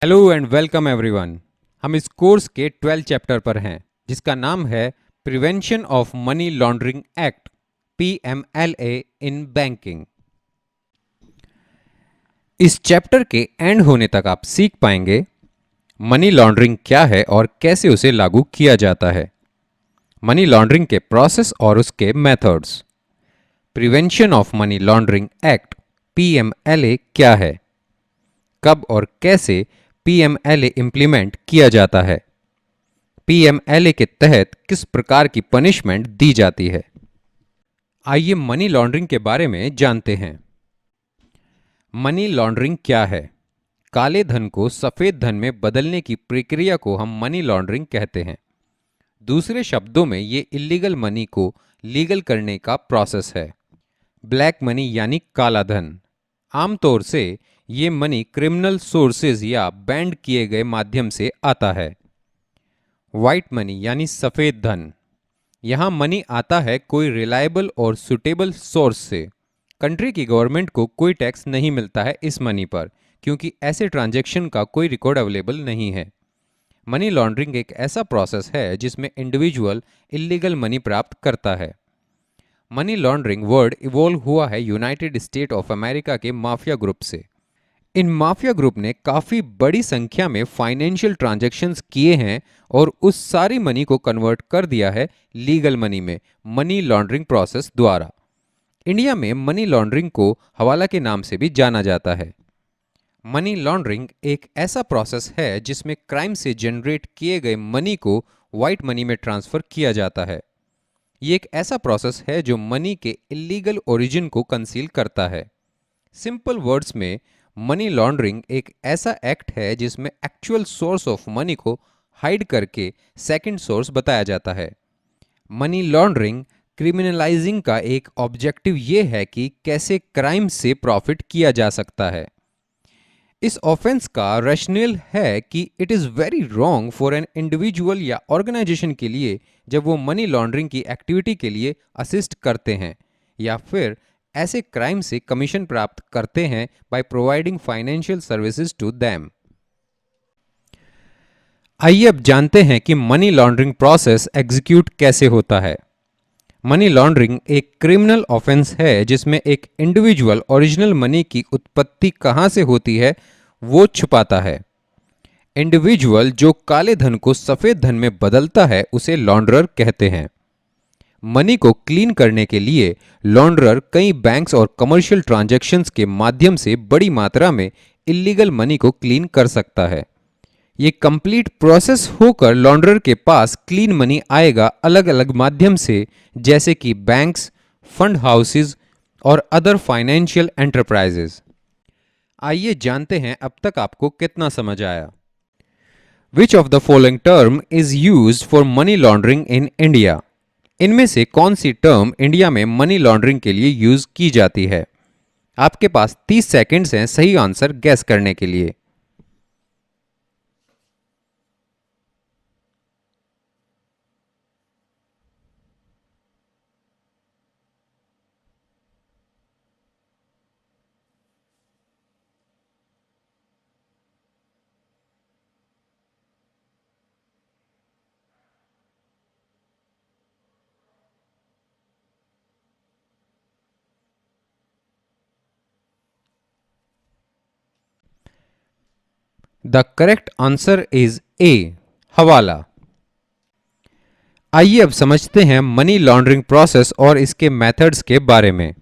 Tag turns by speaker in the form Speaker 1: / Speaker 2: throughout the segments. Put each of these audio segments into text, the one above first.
Speaker 1: Hello and welcome everyone. हम इस course के 12 चैप्टर पर हैं जिसका नाम है prevention of money laundering act PMLA in banking. इस चैप्टर के एंड होने तक आप सीख पाएंगे मनी लॉन्ड्रिंग क्या है और कैसे उसे लागू किया जाता है, मनी लॉन्ड्रिंग के प्रोसेस और उसके methods, prevention of money laundering act PMLA क्या है, कब और कैसे पीएमएलए इंप्लीमेंट किया जाता है, पीएमएलए के तहत किस प्रकार की पनिशमेंट दी जाती है। आइए मनी लॉन्ड्रिंग के बारे में जानते हैं। मनी लॉन्ड्रिंग क्या है? काले धन को सफेद धन में बदलने की प्रक्रिया को हम मनी लॉन्ड्रिंग कहते हैं। दूसरे शब्दों में ये इलीगल मनी को लीगल करने का प्रोसेस है। ब्लैक मनी यानी काला धन, आमतौर से ये मनी क्रिमिनल सोर्सेज या बैंड किए गए माध्यम से आता है। वाइट मनी यानी सफेद धन, यहाँ मनी आता है कोई रिलायबल और सुटेबल सोर्स से। कंट्री की गवर्नमेंट को कोई टैक्स नहीं मिलता है इस मनी पर, क्योंकि ऐसे ट्रांजैक्शन का कोई रिकॉर्ड अवेलेबल नहीं है। मनी लॉन्ड्रिंग एक ऐसा प्रोसेस है जिसमें इंडिविजुअल इलीगल मनी प्राप्त करता है। मनी लॉन्ड्रिंग वर्ड इवॉल्व हुआ है यूनाइटेड स्टेट ऑफ अमेरिका के माफिया ग्रुप से। इन माफिया ग्रुप ने काफ़ी बड़ी संख्या में फाइनेंशियल ट्रांजैक्शंस किए हैं और उस सारी मनी को कन्वर्ट कर दिया है लीगल मनी में मनी लॉन्ड्रिंग प्रोसेस द्वारा। इंडिया में मनी लॉन्ड्रिंग को हवाला के नाम से भी जाना जाता है। मनी लॉन्ड्रिंग एक ऐसा प्रोसेस है जिसमें क्राइम से जनरेट किए गए मनी को वाइट मनी में ट्रांसफ़र किया जाता है। ये एक ऐसा प्रोसेस है जो मनी के इलीगल ओरिजिन को कंसील करता है। सिंपल वर्ड्स में मनी लॉन्ड्रिंग एक ऐसा एक्ट है जिसमें एक्चुअल सोर्स ऑफ मनी को हाइड करके सेकंड सोर्स बताया जाता है। मनी लॉन्ड्रिंग क्रिमिनलाइजिंग का एक ऑब्जेक्टिव ये है कि कैसे क्राइम से प्रॉफिट किया जा सकता है। इस ऑफेंस का रैशनल है कि it is very wrong for an individual या ऑर्गेनाइजेशन के लिए जब वो मनी लॉन्ड्रिंग की एक्टिविटी के लिए असिस्ट करते हैं या फिर ऐसे क्राइम से कमीशन प्राप्त करते हैं by providing financial services to them. आइए अब जानते हैं कि मनी लॉन्ड्रिंग प्रोसेस एग्जीक्यूट कैसे होता है। मनी लॉन्ड्रिंग एक क्रिमिनल ऑफेंस है जिसमें एक इंडिविजुअल ओरिजिनल मनी की उत्पत्ति कहां से होती है वो छुपाता है। इंडिविजुअल जो काले धन को सफेद धन में बदलता है उसे लॉन्ड्रर कहते हैं। मनी को क्लीन करने के लिए लॉन्ड्रर कई बैंक्स और कमर्शियल ट्रांजैक्शंस के माध्यम से बड़ी मात्रा में इलीगल मनी को क्लीन कर सकता है। ये कंप्लीट प्रोसेस होकर लॉन्ड्रर के पास क्लीन मनी आएगा अलग अलग माध्यम से, जैसे कि बैंक्स, फंड हाउसेस और अदर फाइनेंशियल एंटरप्राइजेज। आइए जानते हैं अब तक आपको कितना समझ आया। Which of the following term is used for money laundering in India? इनमें से कौन सी टर्म इंडिया में मनी लॉन्ड्रिंग के लिए यूज की जाती है? आपके पास 30 सेकंड्स हैं सही आंसर गैस करने के लिए। The correct answer is a, हवाला। आइए अब समझते हैं मनी लॉन्ड्रिंग प्रोसेस और इसके मेथड्स के बारे में।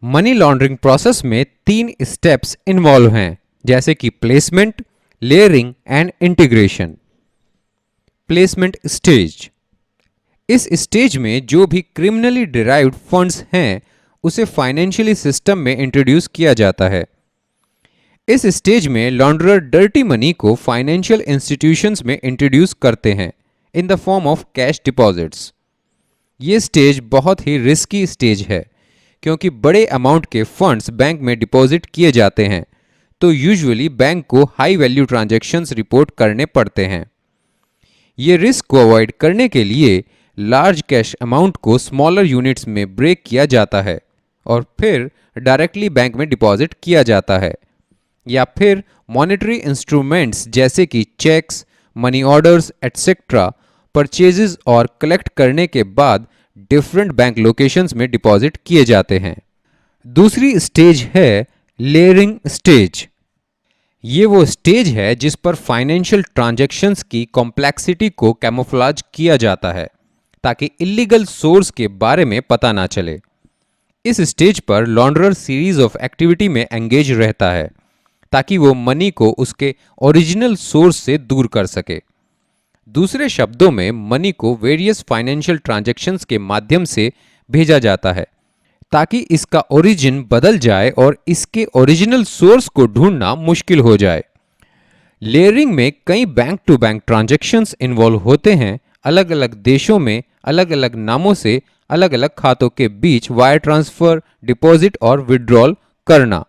Speaker 1: मनी लॉन्ड्रिंग प्रोसेस में 3 स्टेप्स इन्वॉल्व हैं, जैसे कि placement, layering and integration. Placement stage, इस स्टेज में जो भी क्रिमिनली डिराइव्ड फंड्स हैं उसे फाइनेंशियली सिस्टम में इंट्रोड्यूस किया जाता है। इस स्टेज में लॉन्ड्रर डर्टी मनी को फाइनेंशियल इंस्टीट्यूशंस में इंट्रोड्यूस करते हैं in the form of cash deposits. ये स्टेज बहुत ही रिस्की स्टेज है क्योंकि बड़े अमाउंट के फंड्स बैंक में डिपॉजिट किए जाते हैं, तो यूजुअली बैंक को हाई वैल्यू ट्रांजैक्शंस रिपोर्ट करने पड़ते हैं। ये रिस्क को अवॉइड करने के लिए लार्ज कैश अमाउंट को स्मॉलर यूनिट्स में ब्रेक किया जाता है और फिर डायरेक्टली बैंक में डिपॉजिट किया जाता है। या फिर मॉनेटरी इंस्ट्रूमेंट्स जैसे कि cheques, money orders etcetera purchases और कलेक्ट करने के बाद डिफरेंट बैंक लोकेशंस में डिपॉजिट किए जाते हैं। दूसरी स्टेज है लेयरिंग स्टेज। ये वो स्टेज है जिस पर फाइनेंशियल ट्रांजैक्शंस की कॉम्प्लेक्सिटी को कैमोफ्लेज किया जाता है ताकि इलीगल सोर्स के बारे में पता ना चले। इस स्टेज पर लॉन्ड्रर सीरीज ऑफ एक्टिविटी में एंगेज रहता है ताकि वो मनी को उसके ओरिजिनल सोर्स से दूर कर सके। दूसरे शब्दों में मनी को वेरियस फाइनेंशियल ट्रांजैक्शंस के माध्यम से भेजा जाता है ताकि इसका ओरिजिन बदल जाए और इसके ओरिजिनल सोर्स को ढूंढना मुश्किल हो जाए। लेयरिंग में कई bank to bank transactions involve होते हैं, अलग अलग देशों में अलग अलग नामों से अलग अलग खातों के बीच वायर ट्रांसफर, डिपॉजिट और विड्रॉल करना।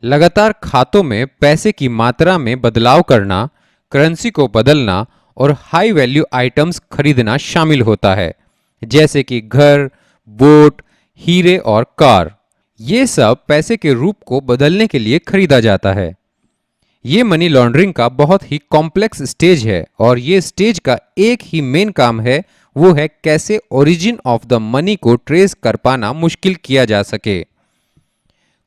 Speaker 1: लगातार खातों में पैसे की मात्रा में बदलाव करना, करेंसी को बदलना और हाई वैल्यू आइटम्स खरीदना शामिल होता है, जैसे कि घर, बोट, हीरे और कार। ये सब पैसे के रूप को बदलने के लिए खरीदा जाता है। ये मनी लॉन्ड्रिंग का बहुत ही कॉम्प्लेक्स स्टेज है और ये स्टेज का एक ही मेन काम है, वो है कैसे ओरिजिन ऑफ द मनी को ट्रेस कर पाना मुश्किल किया जा सके।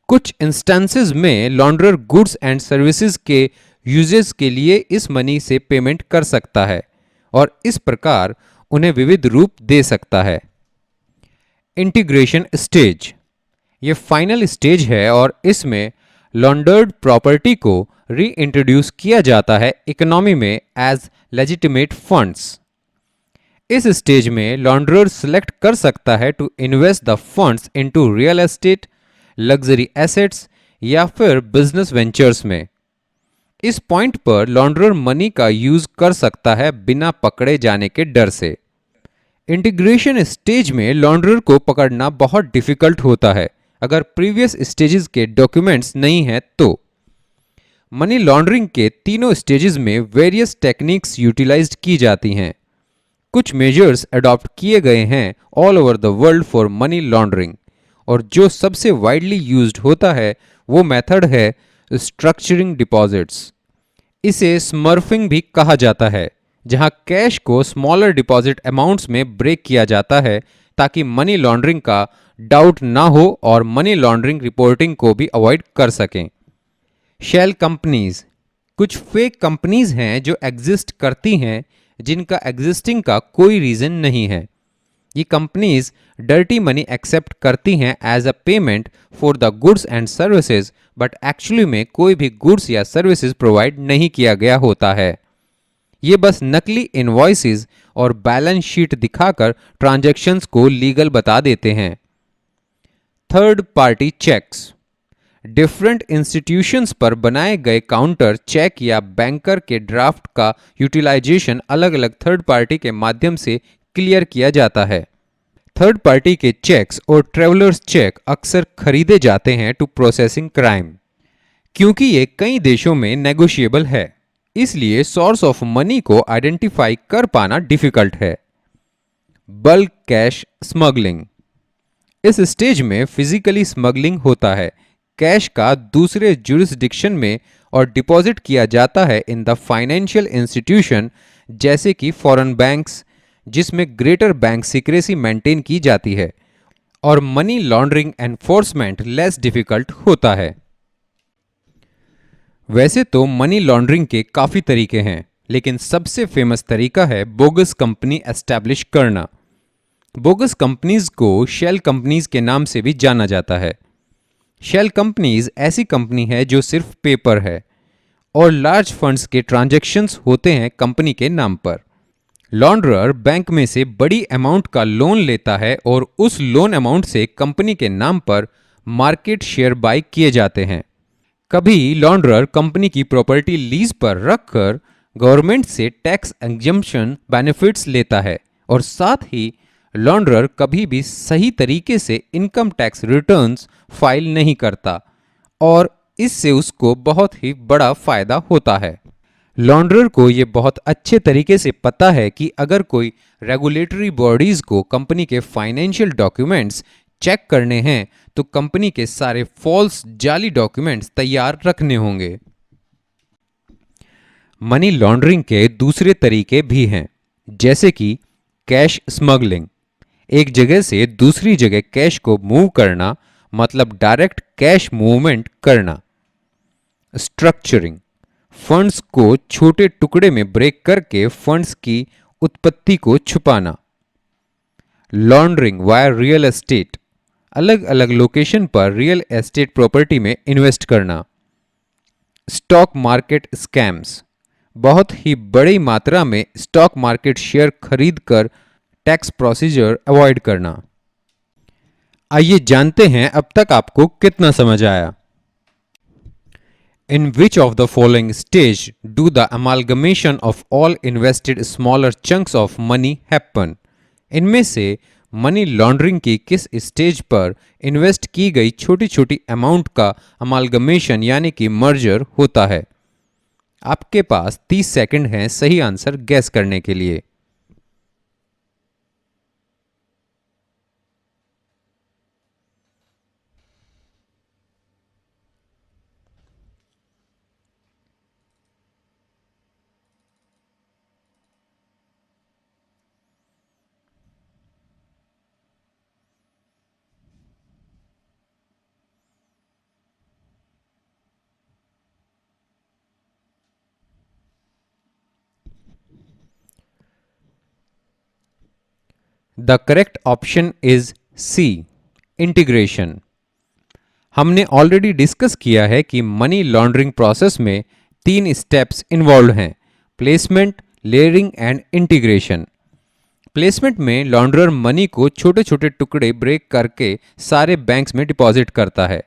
Speaker 1: कुछ इंस्टेंसेस में लॉन्ड्रर गुड्स एंड सर्विसेज के यूजेस के लिए इस मनी से पेमेंट कर सकता है और इस प्रकार उन्हें विविध रूप दे सकता है। इंटीग्रेशन स्टेज ये फाइनल स्टेज है और इसमें लॉन्डर्ड प्रॉपर्टी को री इंट्रोड्यूस किया जाता है इकोनॉमी में एज लेजिटिमेट फंड्स। इस स्टेज में लॉन्ड्रर सेलेक्ट कर सकता है to invest the funds into real estate, luxury assets या फिर बिजनेस वेंचर्स में। इस पॉइंट पर लॉन्ड्रर मनी का यूज कर सकता है बिना पकड़े जाने के डर से। इंटीग्रेशन स्टेज में लॉन्ड्रर को पकड़ना बहुत डिफिकल्ट होता है अगर प्रीवियस स्टेजेस के डॉक्यूमेंट्स नहीं हैं तो। मनी लॉन्ड्रिंग के तीनों स्टेजेस में वेरियस टेक्निक्स यूटिलाइज्ड की जाती हैं। कुछ मेजर्स अडॉप्ट किए गए हैं all over the world for money laundering और जो सबसे वाइडली यूज्ड होता है वो मेथड है स्ट्रक्चरिंग डिपॉजिट्स। इसे स्मर्फिंग भी कहा जाता है, जहां कैश को स्मॉलर डिपॉजिट अमाउंट्स में ब्रेक किया जाता है ताकि मनी लॉन्ड्रिंग का डाउट ना हो और मनी लॉन्ड्रिंग रिपोर्टिंग को भी अवॉइड कर सकें। शेल कंपनीज कुछ फेक कंपनीज हैं जो एग्जिस्ट करती हैं जिनका एग्जिस्टिंग का कोई रीजन नहीं है। ये कंपनीज डर्टी मनी एक्सेप्ट करती हैं as a payment for the goods and services, but actually में कोई भी गुड्स या सर्विसेज प्रोवाइड नहीं किया गया होता है। ये बस नकली इनवॉइसेस और बैलेंस शीट दिखाकर ट्रांजैक्शंस को लीगल बता देते हैं। Third party cheques different institutions पर बनाए गए काउंटर चेक या बैंकर के ड्राफ्ट का यूटिलाइजेशन अलग अलग थर्ड पार्टी के माध्यम से क्लियर किया जाता है। थर्ड पार्टी के चेक्स और ट्रेवलर्स चेक अक्सर खरीदे जाते हैं टू प्रोसेसिंग क्राइम। क्योंकि ये कई देशों में नेगोशिएबल है, इसलिए सोर्स ऑफ मनी को आइडेंटिफाई कर पाना डिफिकल्ट है। बल्क कैश स्मगलिंग इस स्टेज में फिजिकली स्मगलिंग होता है। कैश का दूसरे जुरिस्डिक्शन में और डिपॉजिट किया जाता है इन द फाइनेंशियल इंस्टीट्यूशन जैसे कि फॉरेन बैंक्स, जिसमें ग्रेटर बैंक सीक्रेसी मेंटेन की जाती है और money laundering enforcement less difficult होता है। वैसे तो मनी लॉन्ड्रिंग के काफ़ी तरीके हैं, लेकिन सबसे फेमस तरीका है बोगस कंपनी एस्टैब्लिश करना। बोगस कंपनीज को शेल कंपनीज के नाम से भी जाना जाता है। शेल कंपनीज ऐसी कंपनी है जो सिर्फ पेपर है और लार्ज फंड्स के ट्रांजैक्शंस होते हैं कंपनी के नाम पर। लॉन्ड्रर बैंक में से बड़ी अमाउंट का लोन लेता है और उस लोन अमाउंट से कंपनी के नाम पर मार्केट शेयर बाय किए जाते हैं। कभी लॉन्ड्रर कंपनी की प्रॉपर्टी लीज पर रखकर गवर्नमेंट से टैक्स एग्जम्पशन बेनिफिट्स लेता है और साथ ही लॉन्ड्रर कभी भी सही तरीके से इनकम टैक्स रिटर्न्स फाइल नहीं करता और इससे उसको बहुत ही बड़ा फायदा होता है। लॉन्ड्रर को ये बहुत अच्छे तरीके से पता है कि अगर कोई रेगुलेटरी बॉडीज को कंपनी के फाइनेंशियल डॉक्यूमेंट्स चेक करने हैं तो कंपनी के सारे फॉल्स जाली डॉक्यूमेंट्स तैयार रखने होंगे। मनी लॉन्ड्रिंग के दूसरे तरीके भी हैं, जैसे कि कैश स्मगलिंग, एक जगह से दूसरी जगह कैश को मूव करना, मतलब डायरेक्ट कैश मूवमेंट करना। स्ट्रक्चरिंग, फंड्स को छोटे टुकड़े में ब्रेक करके फंड्स की उत्पत्ति को छुपाना। लॉन्ड्रिंग वाया रियल एस्टेट, अलग अलग लोकेशन पर रियल एस्टेट प्रॉपर्टी में इन्वेस्ट करना। स्टॉक मार्केट स्कैम्स, बहुत ही बड़ी मात्रा में स्टॉक मार्केट शेयर खरीद कर टैक्स प्रोसीजर अवॉइड करना। आइए जानते हैं अब तक आपको कितना समझ आया। In which of the following stage do the amalgamation of all invested smaller chunks of money happen? इनमें से मनी लॉन्ड्रिंग की किस स्टेज पर इन्वेस्ट की गई छोटी छोटी अमाउंट का अमालगमेशन यानी कि मर्जर होता है? आपके पास 30 सेकंड हैं सही आंसर गैस करने के लिए। The correct option is C, integration. हमने ऑलरेडी डिस्कस किया है कि मनी लॉन्ड्रिंग प्रोसेस में 3 स्टेप्स इन्वॉल्व हैं: placement, layering and integration. Placement में लॉन्ड्रर मनी को छोटे छोटे टुकड़े ब्रेक करके सारे बैंक्स में डिपॉजिट करता है।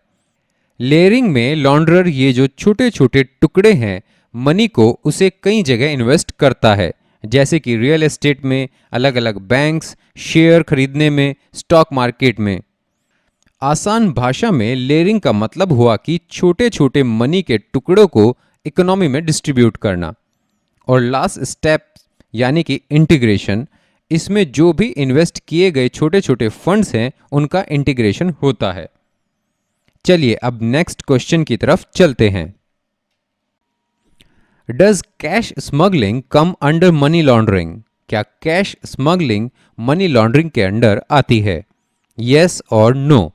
Speaker 1: लेयरिंग में लॉन्ड्रर ये जो छोटे छोटे टुकड़े हैं मनी को उसे कई जगह इन्वेस्ट करता है, जैसे कि रियल एस्टेट में, अलग अलग बैंक्स, शेयर खरीदने में, स्टॉक मार्केट में। आसान भाषा में लेयरिंग का मतलब हुआ कि छोटे छोटे मनी के टुकड़ों को इकोनॉमी में डिस्ट्रीब्यूट करना। और लास्ट स्टेप यानी कि इंटीग्रेशन, इसमें जो भी इन्वेस्ट किए गए छोटे छोटे फंड्स हैं उनका इंटीग्रेशन होता है। चलिए अब नेक्स्ट क्वेश्चन की तरफ चलते हैं। Does cash smuggling come under money laundering? क्या कैश स्मगलिंग मनी लॉन्ड्रिंग के अंडर आती है? यस और नो।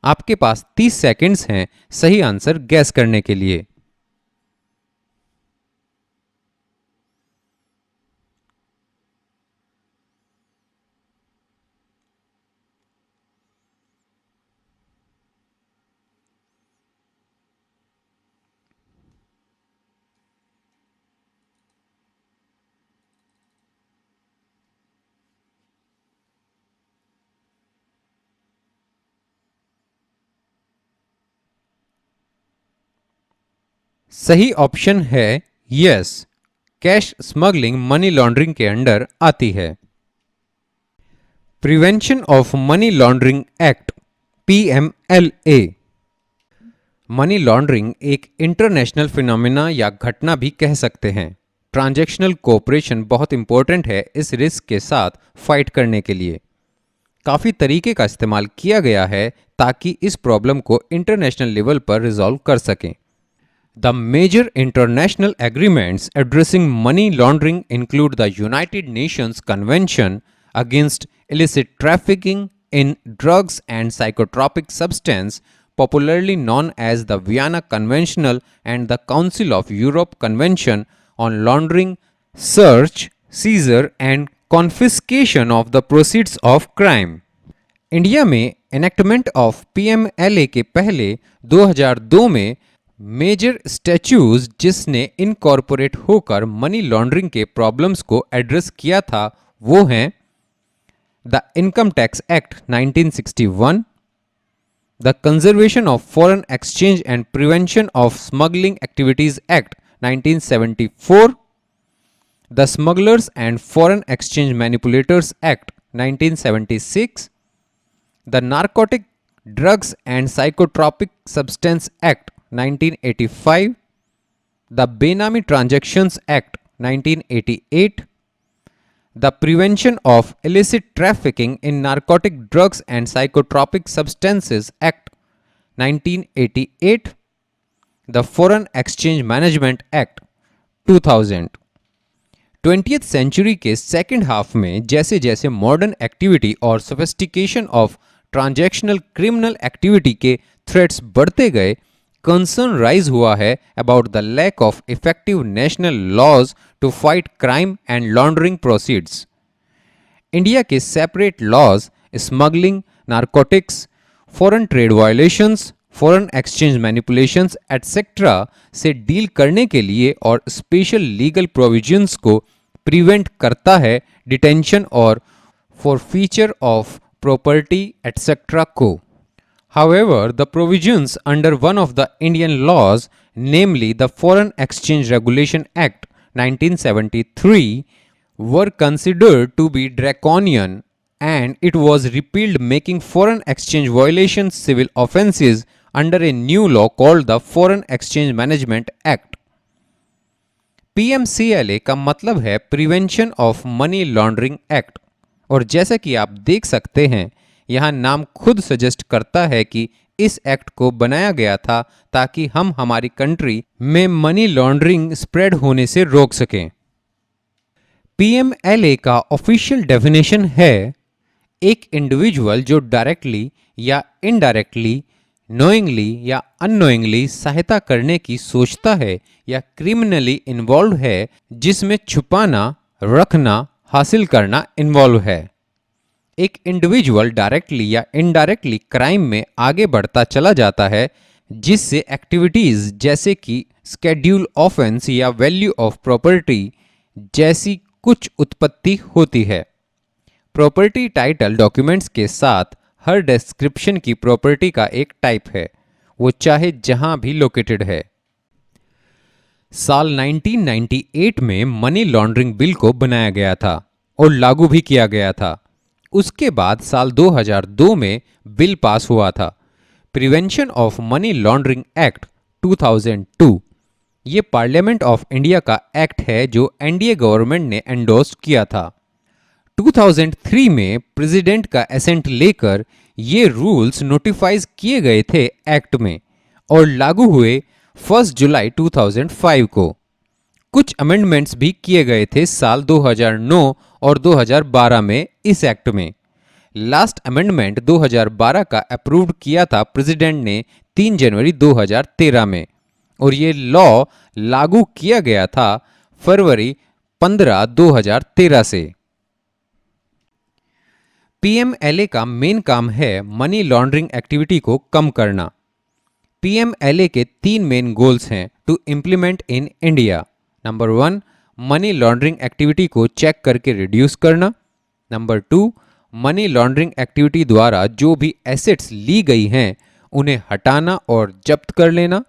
Speaker 1: आपके पास 30 सेकंड्स हैं सही आंसर गैस करने के लिए। सही ऑप्शन है yes, cash smuggling money laundering के अंडर आती है। Prevention of money laundering act PMLA। Money laundering एक इंटरनेशनल फिनोमिना या घटना भी कह सकते हैं। ट्रांजैक्शनल कोऑपरेशन बहुत इंपॉर्टेंट है इस रिस्क के साथ फाइट करने के लिए। काफ़ी तरीके का इस्तेमाल किया गया है ताकि इस प्रॉब्लम को इंटरनेशनल लेवल पर रिजॉल्व कर सकें। The major international agreements addressing money laundering include the United Nations Convention against illicit trafficking in drugs and psychotropic substance, popularly known as the Vienna Convention, and the Council of Europe Convention on laundering, search, seizure and confiscation of the proceeds of crime। India में enactment of PMLA के पहले 2002 में major statues जिसने incorporate होकर money laundering के problems को address किया था वो हैं the income tax act 1961, the conservation of foreign exchange and prevention of smuggling activities act 1974, the smugglers and foreign exchange manipulators act 1976, the narcotic drugs and psychotropic substance act 1985, the Benami Transactions Act 1988, the Prevention of Illicit Trafficking in Narcotic Drugs and Psychotropic Substances Act 1988, the Foreign Exchange Management Act 2000। 20th century के second half में जैसे जैसे modern activity और sophistication of transactional criminal activity के threats बढ़ते गए, concern rise हुआ है about the lack of effective national laws to fight crime and laundering proceeds. India के separate laws smuggling, narcotics, foreign trade violations, foreign exchange manipulations etcetera से deal करने के लिए और स्पेशल लीगल प्रोविजंस को prevent करता है डिटेंशन और फॉरफीचर ऑफ प्रॉपर्टी एटसेट्रा को। However, the provisions under one of the Indian laws, namely the Foreign Exchange Regulation Act 1973, were considered to be draconian and it was repealed, making foreign exchange violations civil offences under a new law called the Foreign Exchange Management Act. PMCLA का मतलब है prevention of money laundering act, और जैसा कि आप देख सकते हैं यहाँ नाम खुद सजेस्ट करता है कि इस एक्ट को बनाया गया था ताकि हम हमारी कंट्री में मनी लॉन्ड्रिंग स्प्रेड होने से रोक सकें। पीएमएलए का ऑफिशियल डेफिनेशन है एक इंडिविजुअल जो डायरेक्टली या इनडायरेक्टली, नोइंगली या अननोइंगली सहायता करने की सोचता है या क्रिमिनली इन्वॉल्व है, जिसमें छुपाना, रखना, हासिल करना इन्वॉल्व है। एक इंडिविजुअल डायरेक्टली या इनडायरेक्टली क्राइम में आगे बढ़ता चला जाता है, जिससे एक्टिविटीज जैसे कि स्केड्यूल ऑफेंस या वैल्यू ऑफ प्रॉपर्टी जैसी कुछ उत्पत्ति होती है। प्रॉपर्टी टाइटल डॉक्यूमेंट्स के साथ हर डिस्क्रिप्शन की प्रॉपर्टी का एक टाइप है, वो चाहे जहां भी लोकेटेड है। साल 1998 में मनी लॉन्ड्रिंग बिल को बनाया गया था और लागू भी किया गया था। उसके बाद साल 2002 में बिल पास हुआ था, prevention of money laundering act 2002। ये पार्लियामेंट ऑफ इंडिया का एक्ट है जो एनडीए गवर्नमेंट ने एंडोर्स किया था। 2003 में प्रेसिडेंट का एसेंट लेकर ये रूल्स नोटिफाइज किए गए थे एक्ट में और लागू हुए 1 जुलाई 2005 को। कुछ अमेंडमेंट्स भी किए गए थे साल 2009 और 2012 में इस एक्ट में। लास्ट अमेंडमेंट 2012 का अप्रूव किया था प्रेसिडेंट ने 3 जनवरी 2013 में, और ये लॉ लागू किया गया था फरवरी 15, 2013 से। पीएमएलए का मेन काम है मनी लॉन्ड्रिंग एक्टिविटी को कम करना। पीएमएलए के 3 मेन गोल्स हैं to implement in India. Number 1, money laundering activity को चेक करके रिड्यूस करना। नंबर 2, मनी लॉन्ड्रिंग एक्टिविटी द्वारा जो भी एसेट्स ली गई हैं उन्हें हटाना और जब्त कर लेना।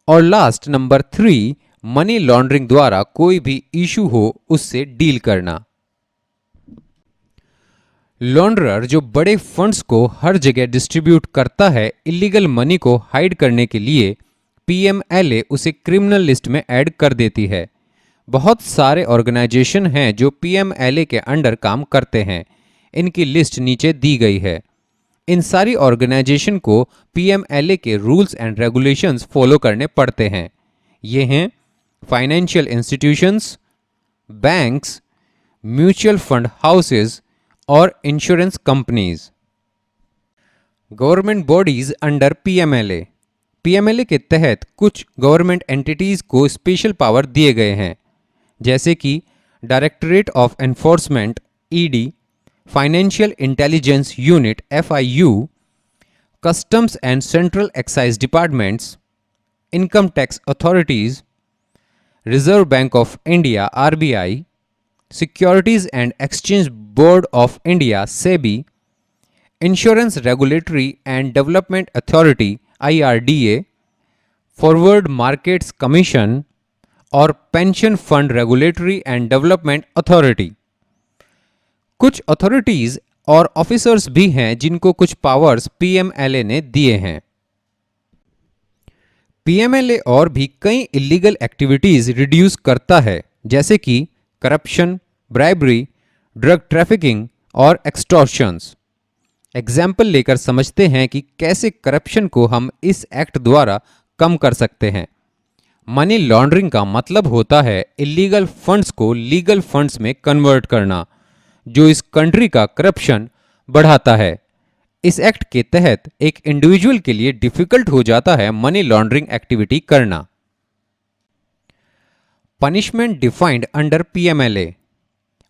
Speaker 1: और लास्ट नंबर 3, मनी लॉन्ड्रिंग द्वारा कोई भी इशू हो उससे डील करना। लॉन्ड्रर जो बड़े फंड्स को हर जगह डिस्ट्रीब्यूट करता है इलीगल मनी को हाइड करने के लिए, पीएमएलए उसे क्रिमिनल लिस्ट में ऐड कर देती है। बहुत सारे ऑर्गेनाइजेशन हैं जो पीएमएलए के अंडर काम करते हैं, इनकी लिस्ट नीचे दी गई है। इन सारी ऑर्गेनाइजेशन को पीएमएलए के रूल्स एंड रेगुलेशंस फॉलो करने पड़ते हैं। ये हैं financial institutions, banks, mutual fund houses और insurance companies. Government bodies under PMLA. PMLA के तहत कुछ गवर्नमेंट एंटिटीज को स्पेशल पावर दिए गए हैं, जैसे कि directorate of enforcement ED, financial intelligence unit FIU, customs and central excise departments, income tax authorities, reserve bank of India RBI, securities and exchange board of India SEBI, insurance regulatory and development authority IRDA, forward markets commission और pension fund regulatory and development authority. कुछ authorities और officers भी हैं जिनको कुछ powers PMLA ने दिए हैं। पीएमएलए और भी कई इलीगल एक्टिविटीज रिड्यूस करता है, जैसे कि करप्शन, ब्राइबरी, ड्रग ट्रैफिकिंग और एक्सटॉर्शंस। एग्जाम्पल लेकर समझते हैं कि कैसे करप्शन को हम इस एक्ट द्वारा कम कर सकते हैं। मनी लॉन्ड्रिंग का मतलब होता है इलीगल फंड्स को लीगल फंड्स में कन्वर्ट करना, जो इस कंट्री का करप्शन बढ़ाता है। इस एक्ट के तहत एक इंडिविजुअल के लिए डिफिकल्ट हो जाता है मनी लॉन्ड्रिंग एक्टिविटी करना। Punishment defined under PMLA.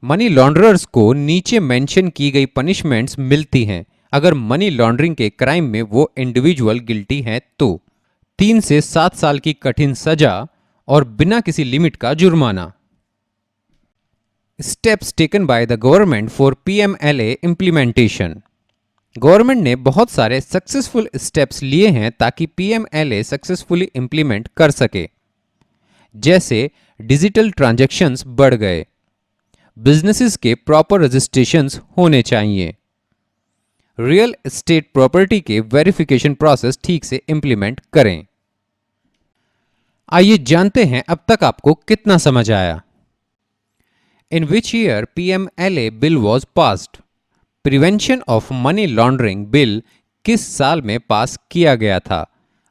Speaker 1: Money launderers को नीचे मेंशन की गई पनिशमेंट्स मिलती हैं अगर मनी लॉन्ड्रिंग के क्राइम में वो इंडिविजुअल गिल्टी हैं तो 3 से 7 साल की कठिन सजा और बिना किसी लिमिट का जुर्माना। Steps taken by the government for PMLA implementation. Government ने बहुत सारे सक्सेसफुल स्टेप्स लिए हैं ताकि पीएमएलए सक्सेसफुली इंप्लीमेंट कर सके। जैसे डिजिटल ट्रांजैक्शंस बढ़ गए, बिजनेसेस के प्रॉपर रजिस्ट्रेशंस होने चाहिए, रियल एस्टेट प्रॉपर्टी के वेरिफिकेशन प्रोसेस ठीक से इंप्लीमेंट करें। आइए जानते हैं अब तक आपको कितना समझ आया। In which year PMLA bill was passed. Prevention of money laundering bill किस साल में पास किया गया था?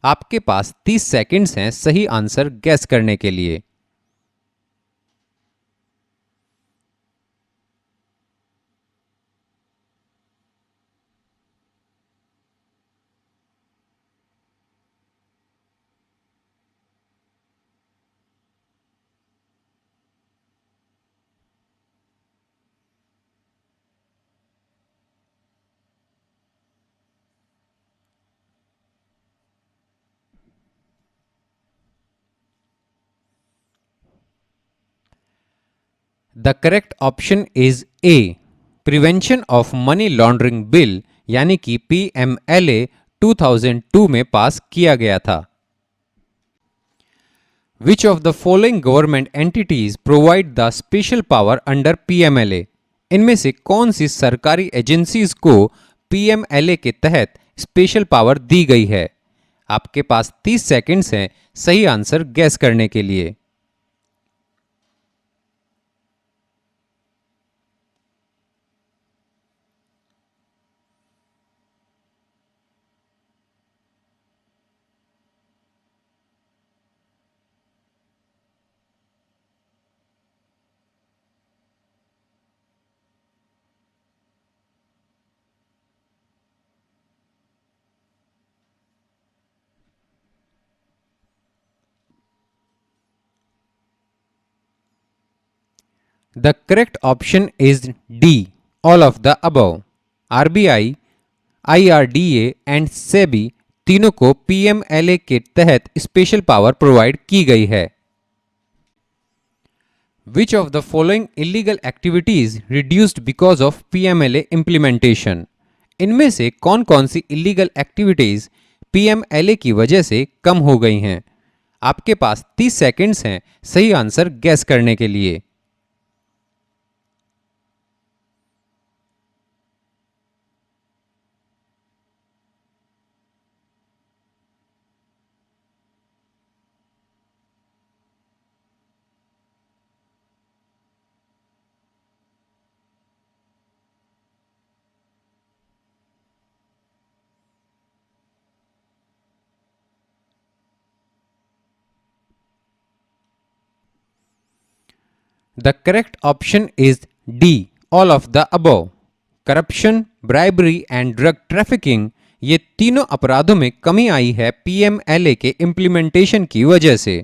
Speaker 1: आपके पास 30 सेकंड्स हैं सही आंसर गैस करने के लिए। The correct option is a, prevention of money laundering bill यानी कि पीएमएलए 2002 में पास किया गया था। Which of the following government entities provide the special power under PMLA. इनमें से कौन सी सरकारी एजेंसीज को पीएमएलए के तहत स्पेशल पावर दी गई है? आपके पास 30 सेकंड्स हैं सही आंसर गैस करने के लिए। The correct option is D, all of the above. RBI, IRDA and SEBI तीनों को पीएमएलए के तहत स्पेशल पावर प्रोवाइड की गई है। Which of the following illegal activities reduced because of PMLA implementation? इनमें से कौन कौन सी इलीगल एक्टिविटीज पीएमएलए की वजह से कम हो गई हैं? आपके पास 30 सेकंड्स हैं सही आंसर गैस करने के लिए। The correct option is D, all of the above. Corruption, bribery and drug trafficking ये तीनों अपराधों में कमी आई है पीएमएलए के इम्प्लीमेंटेशन की वजह से।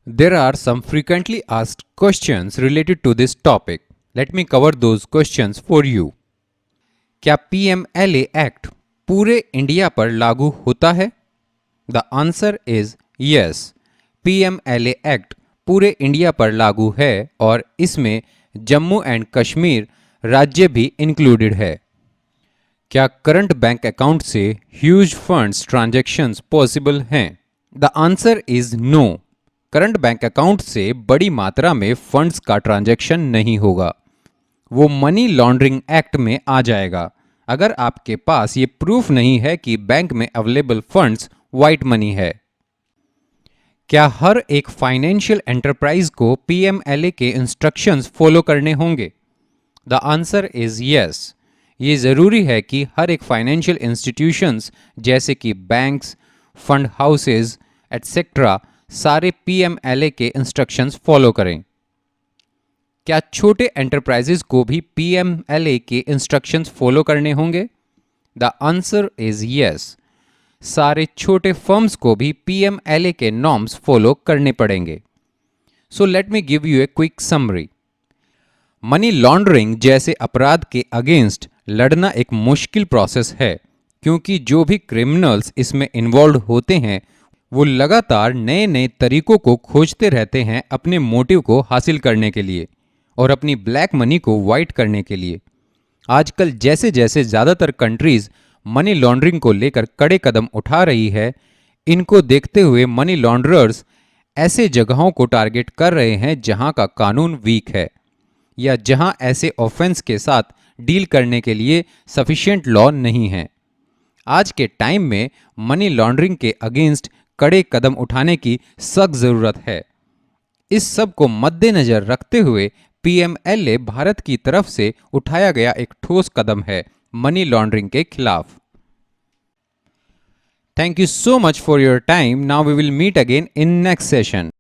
Speaker 1: There are some frequently asked questions related to this topic. Let me cover those questions for you. क्या पीएमएलए एक्ट पूरे इंडिया पर लागू होता है? The answer is yes. PMLA act पूरे इंडिया पर लागू है और इसमें जम्मू एंड कश्मीर राज्य भी इंक्लूडेड है। क्या करंट बैंक अकाउंट से ह्यूज फंड्स ट्रांजैक्शंस पॉसिबल हैं? The answer is no. Current bank account से बड़ी मात्रा में फंड्स का ट्रांजैक्शन नहीं होगा, वो मनी लॉन्ड्रिंग एक्ट में आ जाएगा अगर आपके पास ये प्रूफ नहीं है कि बैंक में अवेलेबल फंड्स वाइट मनी है। क्या हर एक फाइनेंशियल एंटरप्राइज को पीएमएलए के इंस्ट्रक्शंस फॉलो करने होंगे? The answer is yes. ये ज़रूरी है कि हर एक फाइनेंशियल इंस्टीट्यूशंस जैसे कि बैंक्स, फंड हाउसेज, एटसेट्रा सारे पीएमएलए के इंस्ट्रक्शंस फॉलो करें। क्या छोटे एंटरप्राइजेज को भी पीएमएलए के इंस्ट्रक्शंस फॉलो करने होंगे? The answer is yes. सारे छोटे फर्म्स को भी पीएमएलए के नॉर्म्स फॉलो करने पड़ेंगे। So let me give U a quick summary. Money laundering जैसे अपराध के अगेंस्ट लड़ना एक मुश्किल प्रोसेस है, क्योंकि जो भी क्रिमिनल्स इसमें इन्वॉल्व होते हैं वो लगातार नए नए तरीकों को खोजते रहते हैं अपने मोटिव को हासिल करने के लिए और अपनी ब्लैक मनी को वाइट करने के लिए। आजकल जैसे जैसे ज़्यादातर कंट्रीज मनी लॉन्ड्रिंग को लेकर कड़े कदम उठा रही है, इनको देखते हुए मनी लॉन्ड्रर्स ऐसे जगहों को टारगेट कर रहे हैं जहां का कानून वीक है या जहां ऐसे ऑफेंस के साथ डील करने के लिए सफिशिएंट लॉ नहीं है। आज के टाइम में मनी लॉन्ड्रिंग के अगेंस्ट कड़े कदम उठाने की सख्त ज़रूरत है। इस सब को मद्देनजर रखते हुए पीएमएलए भारत की तरफ से उठाया गया एक ठोस कदम है मनी लॉन्ड्रिंग के खिलाफ। Thank you so much for your time. Now we will meet again in next session.